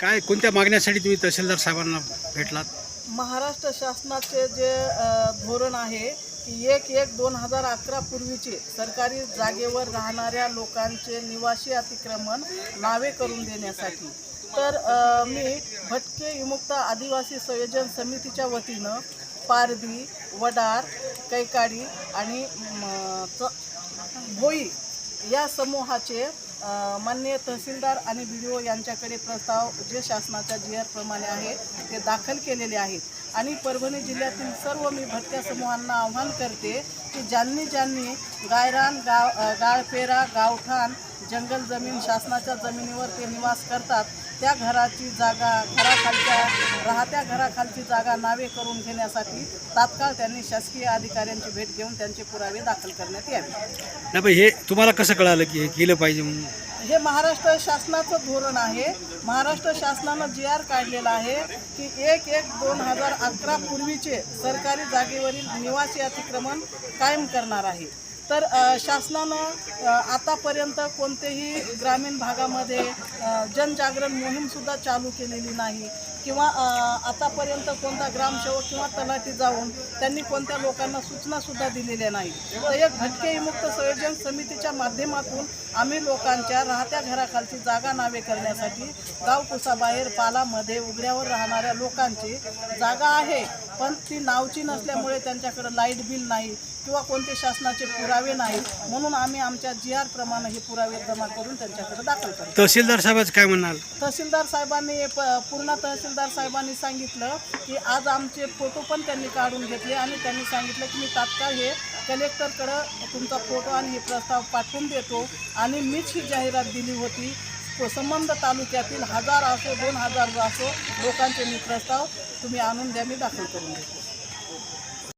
काय कोणत्या मागण्यासाठी तुम्ही तहसीलदार साहेबांना भेटलात? महाराष्ट्र शासनाचे जे धोरण आहे की 1/1/2011 पूर्वीचे सरकारी जागेवर राहणाऱ्या लोकांचे निवासी अतिक्रमण नावे करून देण्यासाठी तर मी भटके विमुक्त आदिवासी संयोजन समितीच्या वतीनं पारधी, वडार, कैकाडी आणि भोई या समूहाचे माननीय तहसीलदार आणि BDO यांच्याकडे प्रस्ताव जे शासनाच्या GR प्रमाणे आहे ते दाखल केलेले आहेत. आणि परभणी जिल्ह्यातील सर्व मी भटक्या समूहांना आव्हान करते की ज्यांनी गायरान, गाळपेरा, गावठाण, जंगल जमीन शासनाच्या जमिनीवर ते निवास करतात त्या घराची जागा, राहत्या घराखालची जागा नावे करून घेण्यासाठी तात्काळ त्यांनी शासकीय अधिकाऱ्यांची भेट घेऊन त्यांचे पुरावे दाखल करण्यात यावे. नाही पण हे तुम्हाला कसं कळालं की हे केलं पाहिजे म्हणून? हे महाराष्ट्र शासनाचं धोरण आहे. महाराष्ट्र शासनानं GR काढलेला आहे की 1/1/2011 पूर्वीचे सरकारी जागेवरील निवासी अतिक्रमण कायम करणार आहे. तर शासनानं आतापर्यंत कोणतेही ग्रामीण भागामध्ये जनजागरण मोहीमसुद्धा चालू केलेली नाही किंवा आतापर्यंत कोणता ग्रामसेवक किंवा तलाठी जाऊन त्यांनी कोणत्या लोकांना सूचनासुद्धा दिलेल्या नाही. तर एक भटके विमुक्त संयोजन समितीच्या माध्यमातून आम्ही लोकांच्या राहत्या घराखालची जागा नावे करण्यासाठी गावकुसाबाहेर पालामध्ये उघड्यावर राहणाऱ्या लोकांची जागा आहे पण ती नावची नसल्यामुळे त्यांच्याकडे लाईट बिल नाही किंवा कोणते शासनाचे पुरावे नाही म्हणून आम्ही आमच्या GR प्रमाणे हे पुरावे जमा करून त्यांच्याकडे दाखल करतो. तहसीलदार साहेबांचं काय म्हणाल? तहसीलदार साहेबांनी पूर्ण तहसीलदार साहेबांनी सांगितलं की आज आमचे फोटो पण त्यांनी काढून घेतले आणि त्यांनी सांगितलं की मी तात्काळ हे कलेक्टरकडं तुमचा फोटो आणि हे प्रस्ताव पाठवून देतो आणि मीच ही जाहिरात दिली होती. संबंध तालुक्यातील 1000 असो 2000 असो लोकांचे मी प्रस्ताव तुम्ही आणून द्या, मी दाखल करून देतो.